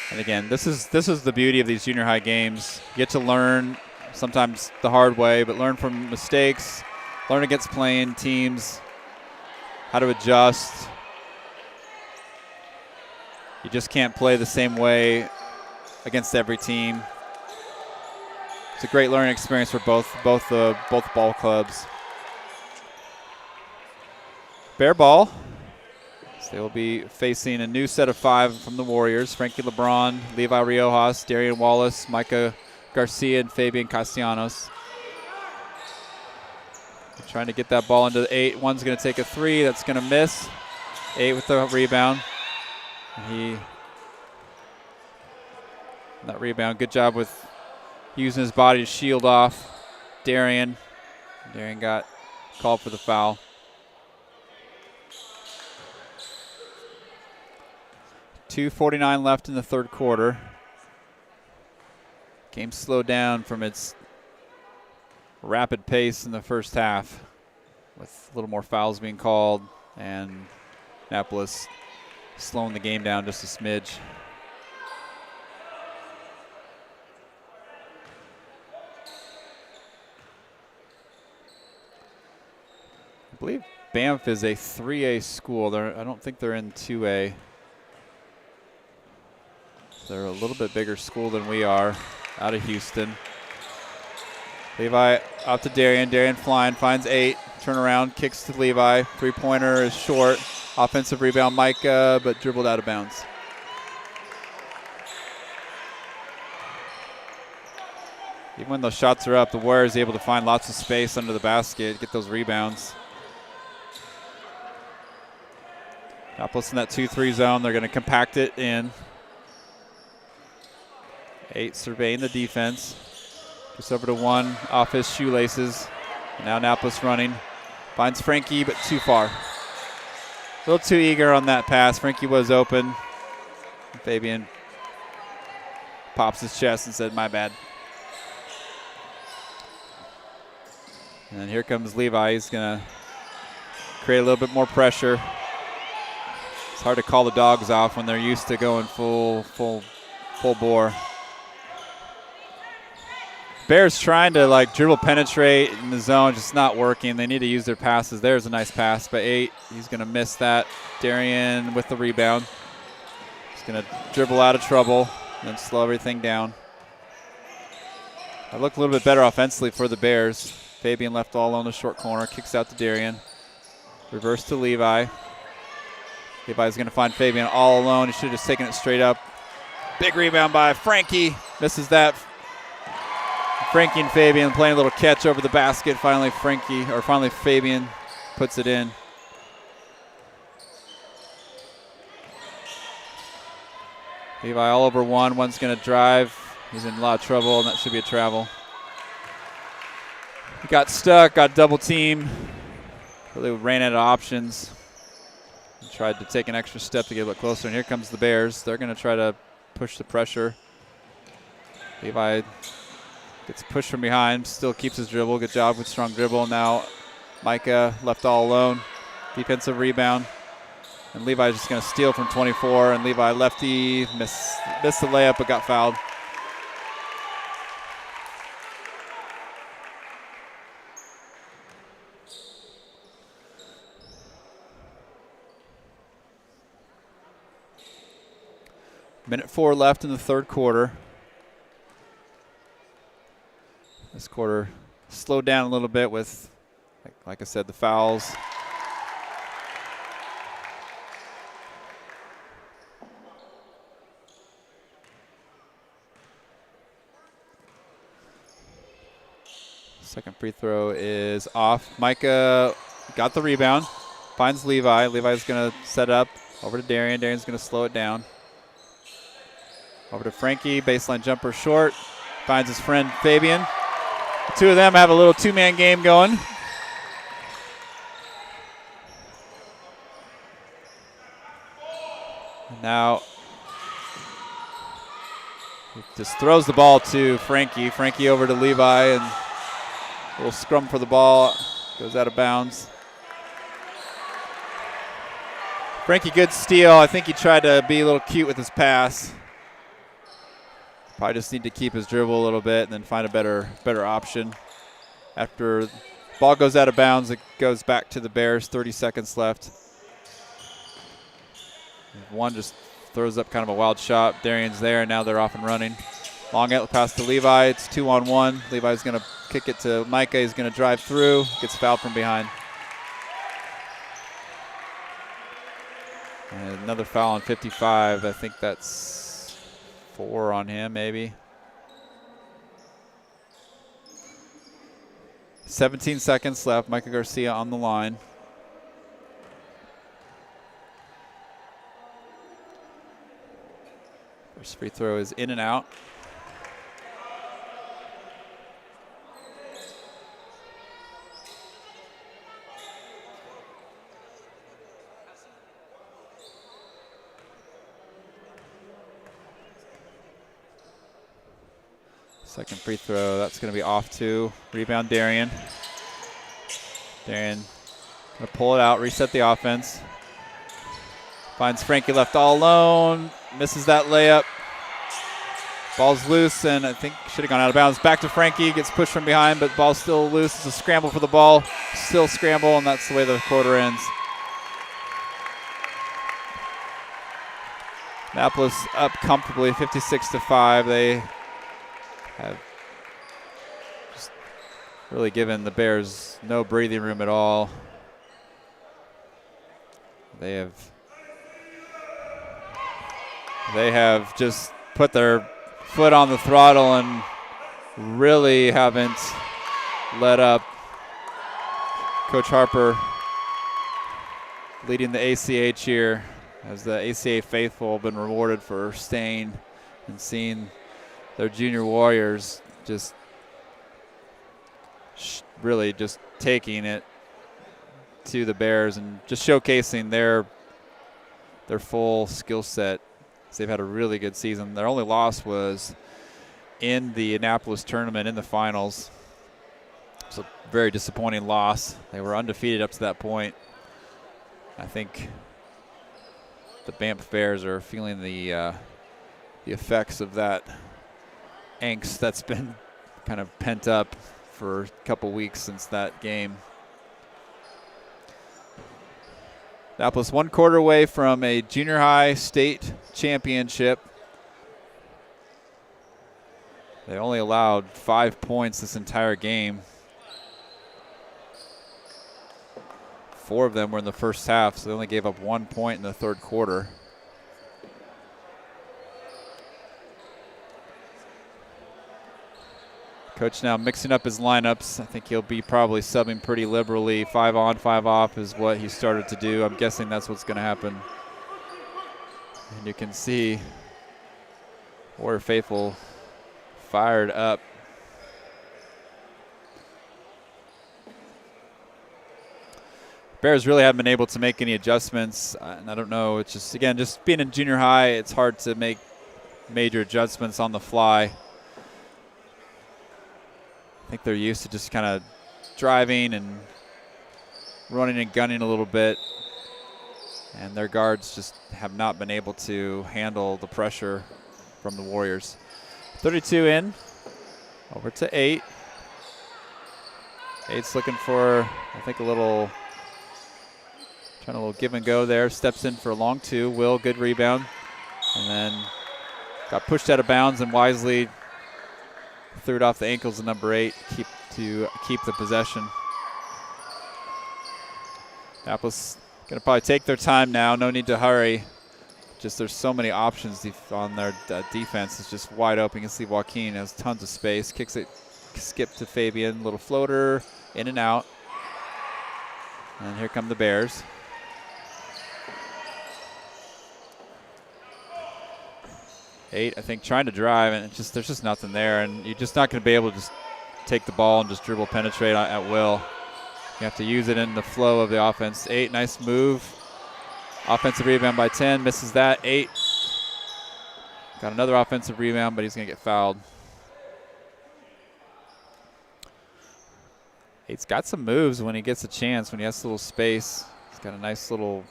And again, this is the beauty of these junior high games. You get to learn, sometimes the hard way, but learn from mistakes, learn against playing teams, how to adjust. You just can't play the same way against every team. It's a great learning experience for both ball clubs. Bear ball. So they will be facing a new set of 5 from the Warriors. Frankie LeBron, Levi Riojas, Darian Wallace, Micah Garcia, and Fabian Castellanos. They're trying to get that ball into the 8. One's going to take a 3. That's going to miss. 8 with the rebound. That rebound, good job with using his body to shield off Darian. Darian got called for the foul. .249 left in the third quarter. Game slowed down from its rapid pace in the first half with a little more fouls being called and Annapolis slowing the game down just a smidge. I believe Banff is a 3A school. I don't think they're in 2A. They're a little bit bigger school than we are, out of Houston. Levi out to Darian. Darian flying, finds 8. Turnaround, kicks to Levi. Three-pointer is short. Offensive rebound, Micah, but dribbled out of bounds. Even when those shots are up, the Warriors are able to find lots of space under the basket, get those rebounds. Annapolis in that 2-3 zone. They're going to compact it in. 8 surveying the defense. Just over to 1 off his shoelaces. Now Annapolis running. Finds Frankie, but too far. A little too eager on that pass. Frankie was open. Fabian pops his chest and said, "My bad." And then here comes Levi. He's going to create a little bit more pressure. It's hard to call the dogs off when they're used to going full bore. Bears trying to dribble penetrate in the zone, just not working. They need to use their passes. There's a nice pass by 8. He's going to miss that. Darian with the rebound. He's going to dribble out of trouble and then slow everything down. I look a little bit better offensively for the Bears. Fabian left all alone in the short corner. Kicks out to Darian. Reverse to Levi. Levi's going to find Fabian all alone. He should have just taken it straight up. Big rebound by Frankie. Misses that. Frankie and Fabian playing a little catch over the basket. Finally Fabian puts it in. Levi all over 1. One's going to drive. He's in a lot of trouble, and that should be a travel. He got stuck, got double teamed. Really ran out of options. He tried to take an extra step to get a little closer, and here comes the Bears. They're going to try to push the pressure. Levi gets pushed from behind, still keeps his dribble. Good job with strong dribble. Now Micah left all alone. Defensive rebound. And Levi's just going to steal from 24. And Levi lefty missed the layup but got fouled. Minute 4 left in the third quarter. This quarter slowed down a little bit with, like I said, the fouls. Second free throw is off. Micah got the rebound, finds Levi. Levi's going to set up over to Darian. Darian's going to slow it down. Over to Frankie, baseline jumper short. Finds his friend Fabian. The two of them have a little two-man game going. Now, he just throws the ball to Frankie. Frankie over to Levi, and a little scrum for the ball. Goes out of bounds. Frankie, good steal. I think he tried to be a little cute with his pass. Probably just need to keep his dribble a little bit and then find a better option. After the ball goes out of bounds, it goes back to the Bears. 30 seconds left. One just throws up kind of a wild shot. Darian's there, and now they're off and running. Long outlet pass to Levi. It's 2-on-1. Levi's going to kick it to Micah. He's going to drive through. Gets fouled from behind. And another foul on 55. I think that's 4 on him, maybe. 17 seconds left. Micah Garcia on the line. First free throw is in and out. Second free throw, that's going to be off too. Rebound Darian. Darian going to pull it out, reset the offense. Finds Frankie left all alone. Misses that layup. Ball's loose, and I think should have gone out of bounds. Back to Frankie, gets pushed from behind, but ball's still loose. It's a scramble for the ball. Still scramble, and that's the way the quarter ends. Annapolis up comfortably, 56-5. They have just really given the Bears no breathing room at all. They have just put their foot on the throttle and really haven't let up. Coach Harper leading the ACA cheer as the ACA faithful have been rewarded for staying and seeing their junior warriors just really just taking it to the Bears and just showcasing their full skill set. They've had a really good season. Their only loss was in the Annapolis tournament in the finals. It's a very disappointing loss. They were undefeated up to that point. I think the Banff Bears are feeling the effects of that angst that's been kind of pent up for a couple weeks since that game. Annapolis 1 quarter away from a junior high state championship. They only allowed 5 points this entire game. 4 of them were in the first half, so they only gave up 1 point in the third quarter. Coach now mixing up his lineups. I think he'll be probably subbing pretty liberally. 5 on, 5 off is what he started to do. I'm guessing that's what's going to happen. And you can see Warrior Faithful fired up. Bears really haven't been able to make any adjustments. And I don't know, it's just, again, just being in junior high, it's hard to make major adjustments on the fly. I think they're used to just kind of driving and running and gunning a little bit. And their guards just have not been able to handle the pressure from the Warriors. 32 in, over to 8. 8's looking for, I think, trying a little give and go there. Steps in for a long 2. Will, good rebound. And then got pushed out of bounds and wisely threw it off the ankles of number 8 to keep the possession. Annapolis going to probably take their time now. No need to hurry. Just there's so many options on their defense. It's just wide open. You can see Joaquin has tons of space. Kicks it, skip to Fabian. Little floater, in and out. And here come the Bears. 8, I think, trying to drive, and there's just nothing there, and you're just not going to be able to just take the ball and just dribble penetrate at will. You have to use it in the flow of the offense. 8, nice move. Offensive rebound by 10, misses that. 8, got another offensive rebound, but he's going to get fouled. 8's got some moves when he gets a chance, when he has a little space. He's got a nice little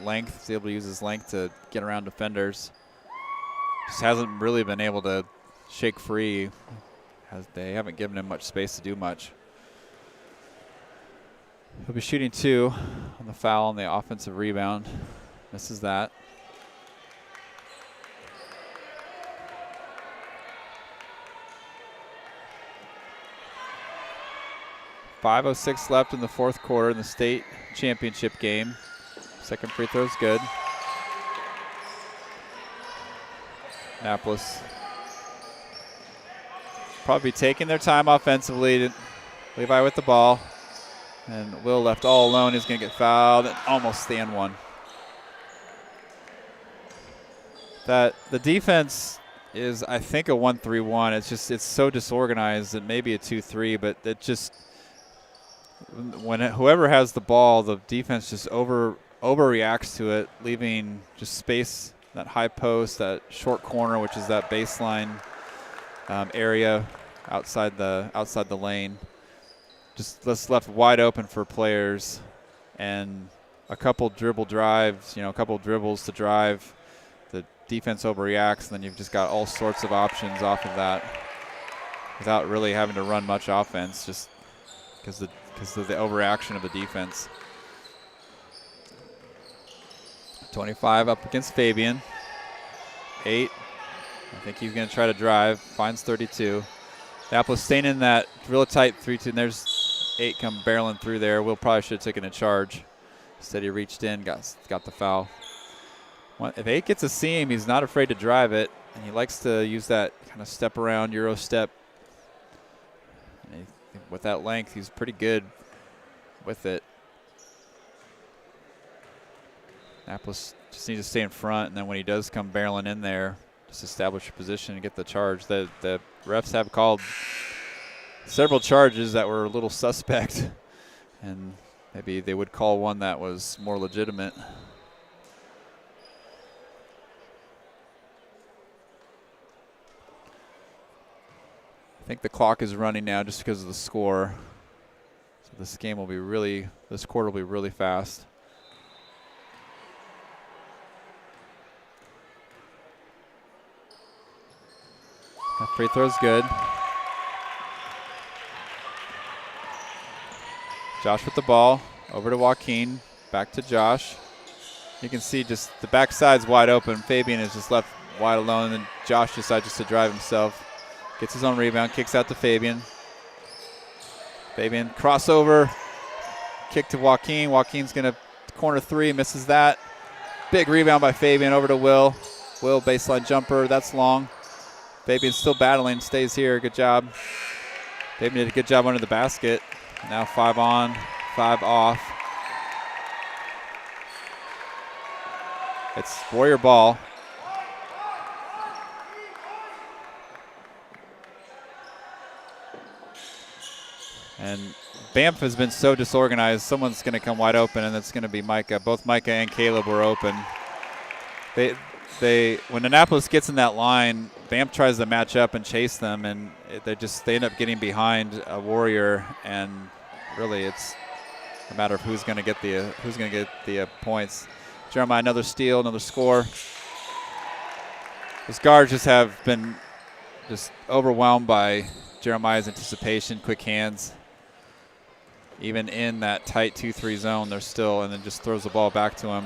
length. He's able to use his length to get around defenders. Just hasn't really been able to shake free. They haven't given him much space to do much. He'll be shooting 2 on the foul on the offensive rebound. Misses that. .506 left in the fourth quarter in the state championship game. Second free throw's good. Annapolis probably taking their time offensively. Levi with the ball. And Will left all alone. He's going to get fouled and almost stand one. The defense is, I think, a 1-3-1. It's so disorganized. It may be a 2-3, but it just, whoever has the ball, the defense just overreacts to it, leaving just space, that high post, that short corner, which is that baseline area outside the lane. Just left wide open for players, and a couple dribble drives, a couple dribbles to drive. The defense overreacts, and then you've just got all sorts of options off of that without really having to run much offense, just because of the overaction of the defense. 25 up against Fabian. 8. I think he's going to try to drive. Finds 32. Annapolis staying in that real tight 3-2, and there's 8 come barreling through there. Will probably should have taken a charge. Instead, he reached in, got the foul. If 8 gets a seam, he's not afraid to drive it, and he likes to use that kind of step around, Euro step. And with that length, he's pretty good with it. Annapolis just needs to stay in front, and then when he does come barreling in there, just establish a position and get the charge. The refs have called several charges that were a little suspect, and maybe they would call one that was more legitimate. I think the clock is running now just because of the score. So this quarter will be really fast. That free throw's good. Josh with the ball. Over to Joaquin. Back to Josh. You can see just the backside's wide open. Fabian is just left wide alone, and then Josh decides just to drive himself. Gets his own rebound, kicks out to Fabian. Fabian crossover. Kick to Joaquin. Joaquin's going to corner 3, misses that. Big rebound by Fabian over to Will. Will baseline jumper. That's long. Fabian's still battling, stays here. Good job. Fabian did a good job under the basket. Now 5 on, 5 off. It's Warrior ball. And Banff has been so disorganized. Someone's going to come wide open, and it's going to be Micah. Both Micah and Caleb were open. When Annapolis gets in that line, Banff tries to match up and chase them, and they end up getting behind a Warrior, and really it's a matter of who's going to get the points. Jeremiah, another steal, another score. Those guards just have been just overwhelmed by Jeremiah's anticipation, quick hands. Even in that tight 2-3 zone, they're still, and then just throws the ball back to him.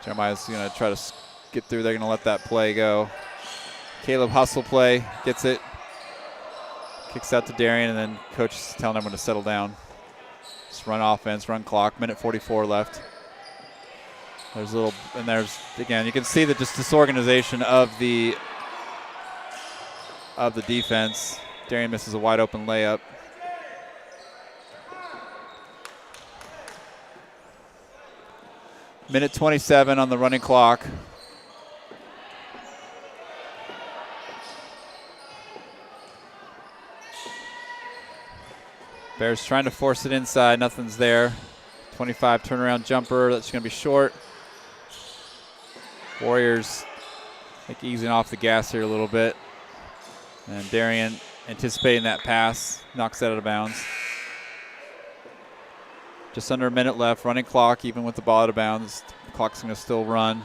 Jeremiah's going to try to get through. They're going to let that play go. Caleb hustle play, gets it. Kicks out to Darian, and then coach is telling everyone to settle down. Just run offense, run clock. Minute 44 left. Again, you can see the just disorganization of the defense. Darian misses a wide open layup. Minute 27 on the running clock. Bears trying to force it inside. Nothing's there. 25 turnaround jumper. That's going to be short. Warriors, I think, easing off the gas here a little bit. And Darian anticipating that pass. Knocks that out of bounds. Just under a minute left. Running clock, even with the ball out of bounds. The clock's going to still run.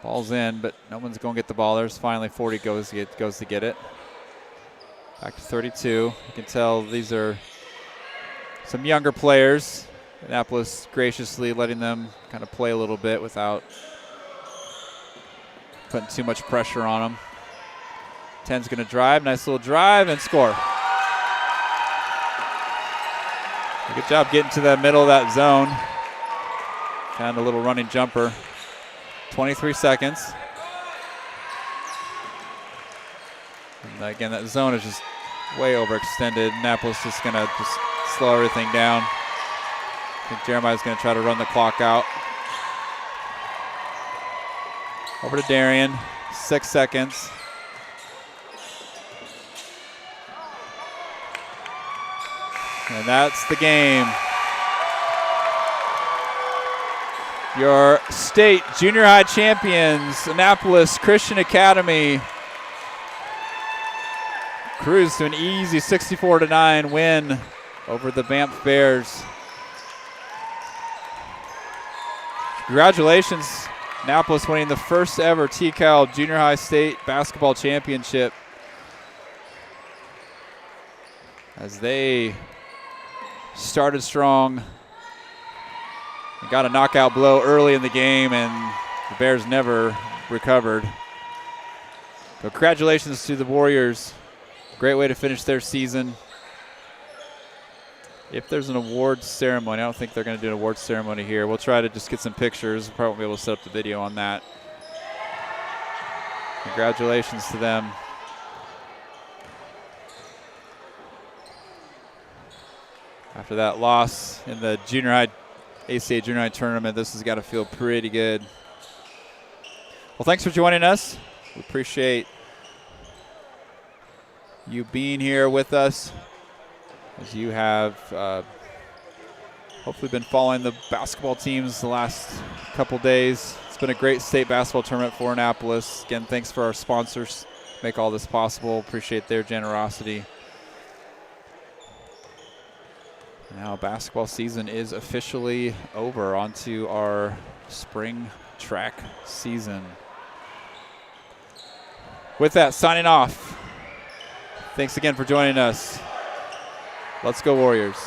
Ball's in, but no one's going to get the ball. There's finally 40 goes to get it. Back to 32. You can tell these are some younger players. Annapolis graciously letting them kind of play a little bit without putting too much pressure on them. 10's going to drive. Nice little drive and score. Good job getting to the middle of that zone. Found a little running jumper. 23 seconds. And again, that zone is just way overextended. Annapolis just going to just slow everything down. I think Jeremiah's going to try to run the clock out. Over to Darian. 6 seconds. And that's the game. Your state junior high champions, Annapolis Christian Academy, cruise to an easy 64-9 win over the Banff Bears. Congratulations, Annapolis winning the first ever TCAL Junior High State Basketball Championship as they started strong. Got a knockout blow early in the game, and the Bears never recovered. So congratulations to the Warriors. Great way to finish their season. If there's an awards ceremony, I don't think they're going to do an awards ceremony here. We'll try to just get some pictures. We'll probably won't be able to set up the video on that. Congratulations to them. After that loss in the junior high ACA Junior High Tournament, this has got to feel pretty good. Well, thanks for joining us. We appreciate you being here with us as you have hopefully been following the basketball teams the last couple days. It's been a great state basketball tournament for Annapolis. Again, thanks for our sponsors. Make all this possible. Appreciate their generosity. Now basketball season is officially over. On to our spring track season. With that, signing off. Thanks again for joining us. Let's go Warriors.